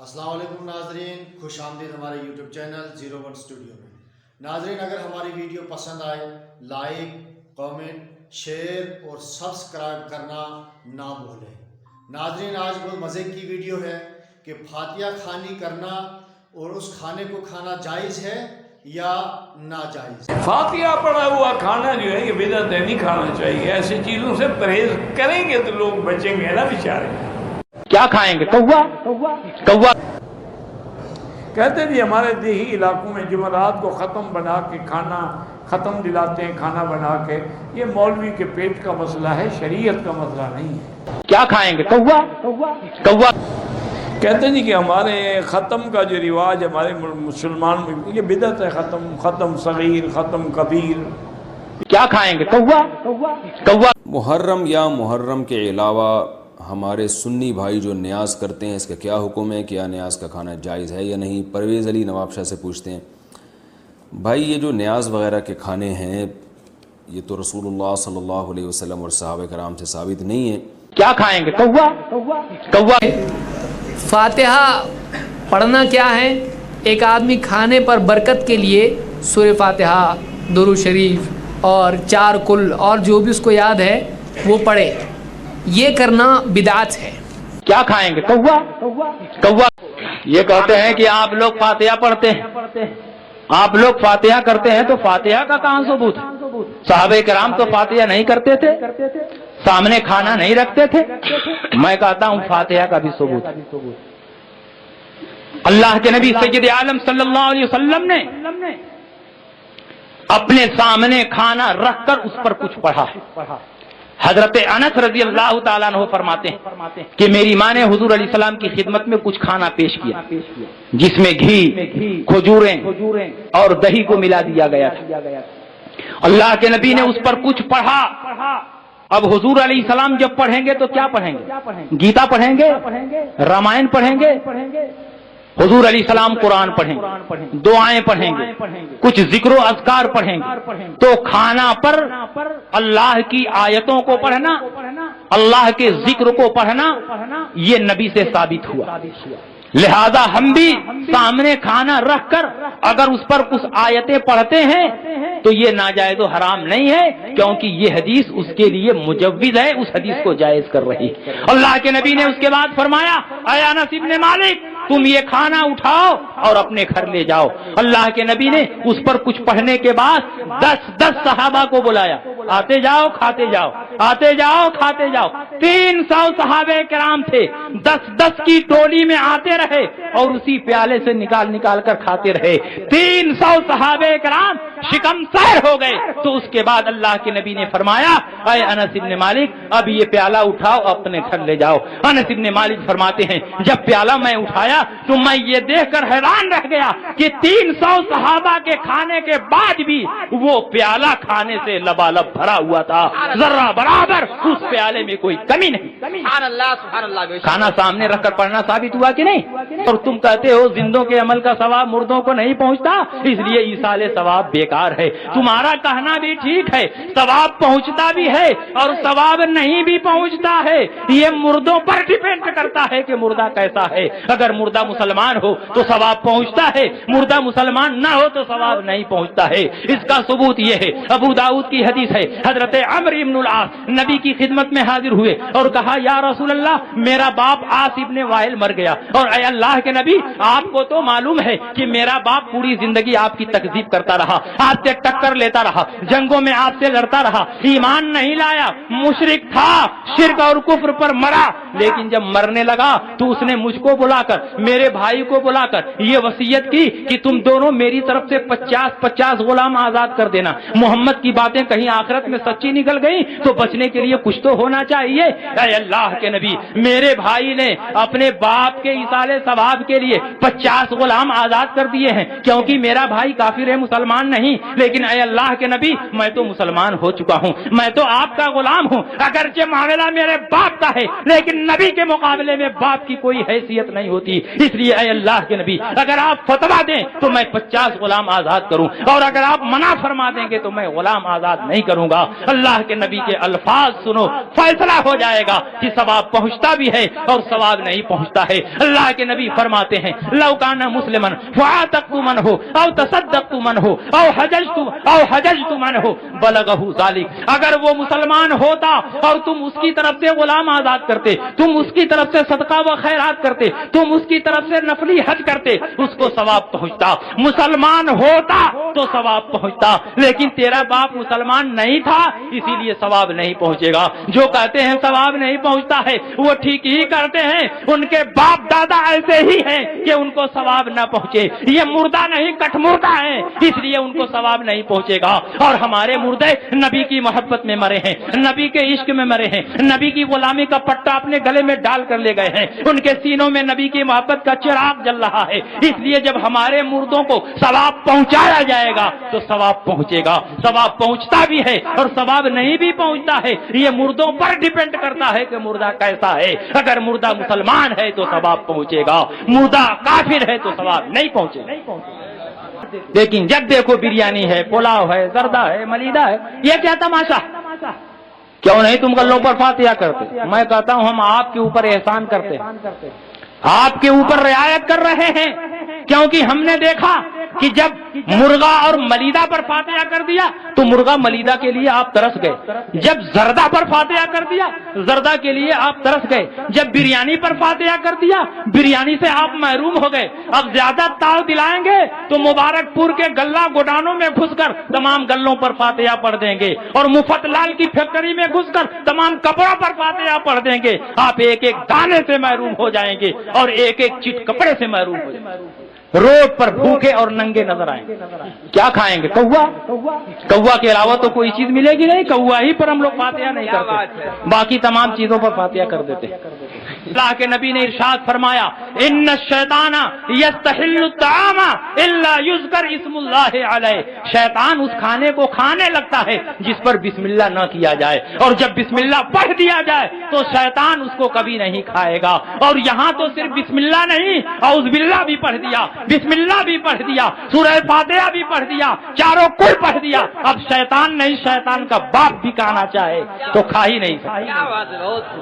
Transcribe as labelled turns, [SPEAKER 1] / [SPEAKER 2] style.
[SPEAKER 1] السلام علیکم ناظرین، خوش آمدید ہمارے یوٹیوب چینل 01 اسٹوڈیو میں۔ ناظرین، اگر ہماری ویڈیو پسند آئے لائک، کامنٹ، شیئر اور سبسکرائب کرنا نہ بھولیں۔ ناظرین، آج بہت مزے کی ویڈیو ہے کہ فاتحہ خوانی کرنا اور اس کھانے کو کھانا جائز ہے یا ناجائز۔
[SPEAKER 2] فاتحہ پڑھا ہوا کھانا جو ہے یہ بدعت ہے، نہیں کھانا چاہیے۔ ایسی چیزوں سے پرہیز کریں گے تو لوگ بچیں گے نا بیچارے۔
[SPEAKER 3] کیا کھائیں گے؟ کوا
[SPEAKER 2] کہتے جی ہمارے دیہی علاقوں میں جمعرات کو ختم بنا کے کھانا ختم دلاتے ہیں، کھانا بنا کے۔ یہ مولوی کے پیٹ کا مسئلہ ہے، شریعت کا مسئلہ نہیں ہے۔
[SPEAKER 3] کیا کھائیں گے؟ کوا
[SPEAKER 2] کہتے ہیں جی کہ ہمارے ختم کا جو رواج ہمارے مسلمان میں یہ بدعت ہے۔ ختم صغیر، ختم کبیر۔
[SPEAKER 3] کیا کھائیں گے؟ کوا
[SPEAKER 4] محرم یا محرم کے علاوہ ہمارے سنی بھائی جو نیاز کرتے ہیں، اس کا کیا حکم ہے؟ کیا نیاز کا کھانا جائز ہے یا نہیں؟ پرویز علی نواب شاہ سے پوچھتے ہیں۔ بھائی، یہ جو نیاز وغیرہ کے کھانے ہیں یہ تو رسول اللہ صلی اللہ علیہ وسلم اور صحابہ کرام سے ثابت نہیں ہے۔
[SPEAKER 3] کیا کھائیں گے؟ کوا
[SPEAKER 5] فاتحہ پڑھنا کیا ہے؟ ایک آدمی کھانے پر برکت کے لیے سورہ فاتحہ، درود شریف اور 4 کل اور جو بھی اس کو یاد ہے وہ پڑھے، یہ کرنا بدعت ہے۔
[SPEAKER 3] کیا کھائیں گے؟ کوا یہ کہتے ہیں کہ آپ لوگ فاتحہ پڑھتے ہیں، آپ لوگ فاتحہ کرتے ہیں، تو فاتحہ کا کہاں ثبوت ہے؟ صحابہ کرام تو فاتحہ نہیں کرتے تھے، سامنے کھانا نہیں رکھتے تھے۔ میں کہتا ہوں فاتحہ کا بھی ثبوت ہے۔ اللہ کے نبی سید عالم صلی اللہ علیہ وسلم نے اپنے سامنے کھانا رکھ کر اس پر کچھ پڑھا۔ حضرت انس رضی اللہ تعالیٰ عنہ فرماتے ہیں کہ میری ماں نے حضور علیہ السلام کی خدمت میں کچھ کھانا پیش کیا جس میں گھی، کھجوریں اور دہی کو ملا دیا گیا تھا۔ اللہ کے نبی نے اس پر کچھ پڑھا۔ اب حضور علیہ السلام جب پڑھیں گے تو کیا پڑھیں گے؟ گیتا پڑھیں گے؟ رامائن پڑھیں گے؟ حضور علیہ السلام قرآن پڑھیں گے، دعائیں پڑھیں گے، کچھ ذکر و اذکار پڑھیں گے۔ تو کھانا پر اللہ کی آیتوں کو پڑھنا، اللہ کے ذکر کو پڑھنا، یہ نبی سے ثابت ہوا۔ لہذا ہم بھی سامنے کھانا رکھ کر اگر اس پر کچھ آیتیں پڑھتے ہیں تو یہ ناجائز و حرام نہیں ہے، کیونکہ یہ حدیث اس کے لیے مجوز ہے، اس حدیث کو جائز کر رہی ہے۔ اللہ کے نبی نے اس کے بعد فرمایا، اے انس ابن مالک، تم یہ کھانا اٹھاؤ اور اپنے گھر لے جاؤ۔ اللہ کے نبی نے اس پر کچھ پڑھنے کے بعد 10 صحابہ کو بلایا، آتے جاؤ کھاتے جاؤ، آتے جاؤ کھاتے جاؤ۔ 300 صحابہ کرام تھے، 10 کی ٹولی میں آتے رہے اور اسی پیالے سے نکال کر کھاتے رہے۔ 300 صحابہ کرام شکم سیر ہو گئے۔ تو اس کے بعد اللہ کے نبی نے فرمایا، اے انس ابن مالک، اب یہ پیالہ اٹھاؤ اپنے گھر لے جاؤ۔ انس ابن مالک فرماتے ہیں، جب پیالہ میں اٹھایا تو میں یہ دیکھ کر حیران رہ گیا کہ 300 صحابہ کے کھانے کے بعد بھی وہ پیالہ کھانے سے لبالب بھرا ہوا تھا، ذرہ برابر اس پیالے میں کوئی کمی نہیں۔
[SPEAKER 5] سبحان اللہ، سبحان اللہ۔
[SPEAKER 3] کھانا سامنے رکھ کر پڑھنا ثابت ہوا کہ نہیں؟ اور تم کہتے ہو زندوں کے عمل کا ثواب مردوں کو نہیں پہنچتا، اس لیے ایصال ثواب بیکار ہے۔ تمہارا کہنا بھی ٹھیک ہے، ثواب پہنچتا بھی ہے اور ثواب نہیں بھی پہنچتا ہے۔ یہ مردوں پر ڈیپینڈ کرتا ہے کہ مردہ کیسا ہے۔ اگر مردہ مسلمان ہو تو ثواب پہنچتا ہے، مردہ مسلمان نہ ہو تو ثواب نہیں پہنچتا ہے۔ اس کا ثبوت یہ ہے، ابو داؤد کی حدیث ہے، حضرت عمرو بن العاص نبی کی خدمت میں حاضر ہوئے اور کہا، یا رسول اللہ، میرا باپ عاص ابن وائل مر گیا، اور اے اللہ کے نبی، آپ کو تو معلوم ہے کہ میرا باپ پوری زندگی آپ کی تکذیب کرتا رہا، آپ سے ٹکر لیتا رہا، جنگوں میں آپ سے لڑتا رہا، ایمان نہیں لایا، مشرک تھا، شرک اور کفر پر مرا، لیکن جب مرنے لگا تو اس نے مجھ کو بلا کر، میرے بھائی کو بلا کر یہ وصیت کی کہ تم دونوں میری طرف سے 50 غلام آزاد کر دینا۔ محمد کی باتیں کہیں آخرت میں سچی نکل گئی تو بچنے کے لیے کچھ تو ہونا چاہیے۔ اے اللہ کے نبی، میرے بھائی نے اپنے باپ کے ایصال ثواب کے لیے 50 غلام آزاد کر دیے ہیں، کیونکہ میرا بھائی کافر ہے، مسلمان نہیں، لیکن اے اللہ کے نبی، میں تو مسلمان ہو چکا ہوں، میں تو آپ کا غلام ہوں۔ اگرچہ معاملہ میرے باپ کا ہے لیکن نبی کے مقابلے میں باپ کی کوئی حیثیت نہیں ہوتی، اس لیے اے اللہ کے نبی، اگر آپ فتویٰ دیں تو میں 50 غلام آزاد کروں، اور اگر آپ منع فرما دیں گے تو میں غلام آزاد نہیں کروں۔ کروں گا. اللہ کے نبی کے الفاظ سنو, فیصلہ ہو جائے گا کہ ثواب پہنچتا بھی ہے اور ثواب نہیں پہنچتا ہے. اللہ کے نبی فرماتے ہیں لو کان مسلمن فاعتقت منه او تصدقت منه او حججت منه بلغه ذلك. اگر وہ مسلمان ہوتا اور تم اس کی طرف سے غلام آزاد کرتے, تم اس کی طرف سے صدقہ و خیرات کرتے, تم اس کی طرف سے نفلی حج کرتے, اس کو ثواب پہنچتا. مسلمان ہوتا تو ثواب پہنچتا, لیکن تیرا باپ مسلمان نہیں تھا اسی لیے ثواب نہیں پہنچے گا. جو کہتے ہیں ثواب نہیں پہنچتا ہے وہ ٹھیک ہی کرتے ہیں. ان کے باپ دادا ایسے ہی ہیں کہ ان کو ثواب نہ پہنچے. یہ مردہ نہیں کٹ مردہ ہے, اس لیے ان کو ثواب نہیں پہنچے گا. اور ہمارے مردے نبی کی محبت میں مرے ہیں, نبی کے عشق میں مرے ہیں, نبی کی غلامی کا پٹا اپنے گلے میں ڈال کر لے گئے ہیں. ان کے سینوں میں نبی کی محبت کا چراغ جل رہا ہے. اس لیے جب ہمارے مردوں کو ثواب پہنچایا جائے گا تو ثواب پہنچے گا. ثواب پہنچتا بھی ہے اور ثواب نہیں بھی پہنچتا ہے. یہ مردوں پر ڈیپینڈ کرتا ہے کہ مردہ کیسا ہے. اگر مردہ مسلمان ہے تو ثواب پہنچے گا, مردہ کافر ہے تو ثواب نہیں پہنچے گا. لیکن جب دیکھو بریانی ہے, پلاؤ ہے, زردہ ہے, ملیدہ ہے, یہ کیا تماشا. کیوں نہیں تم گلوں پر فاتحہ کرتے؟ میں کہتا ہوں ہم آپ کے اوپر احسان کرتے ہیں, آپ کے اوپر رعایت کر رہے ہیں, کیونکہ ہم نے دیکھا کہ جب مرغا اور ملیدہ پر فاتحہ کر دیا تو مرغا ملیدہ کے لیے آپ ترس گئے. جب زردہ پر فاتحہ کر دیا زردہ کے لیے آپ ترس گئے. جب بریانی پر فاتحہ کر دیا بریانی سے آپ محروم ہو گئے. اب زیادہ تاؤ دلائیں گے تو مبارک پور کے گلہ گودانوں میں گھس کر تمام گلوں پر فاتحہ پڑھ دیں گے, اور مفت لال کی فیکٹری میں گھس کر تمام کپڑوں پر فاتحہ پڑھ دیں گے. آپ ایک ایک دانے سے محروم ہو جائیں گے اور ایک ایک چٹ کپڑے سے محروم ہو جائیں گے. روڈ پر بھوکے اور ننگے نظر آئیں گے. کیا کھائیں گے؟ کوا کے علاوہ تو کوئی چیز ملے گی نہیں. کوا ہی پر ہم لوگ فاتحہ نہیں کرتے, باقی تمام چیزوں پر فاتحہ کر دیتے. اللہ کے نبی نے ارشاد فرمایا ان الشیطان یستحل الطعام الا یذکر اسم اللہ علیہ. شیطان اس کھانے کو کھانے لگتا ہے جس پر بسم اللہ نہ کیا جائے, اور جب بسم اللہ پڑھ دیا جائے تو شیطان اس کو کبھی نہیں کھائے گا. اور یہاں تو صرف بسم اللہ نہیں, اعوذ باللہ بھی پڑھ دیا, بسم اللہ بھی پڑھ دیا, سورہ فاتحہ بھی پڑھ دیا, چاروں کل پڑھ دیا. اب شیطان نہیں, شیطان کا باپ بھی کھانا چاہے تو کھا ہی نہیں سکتا.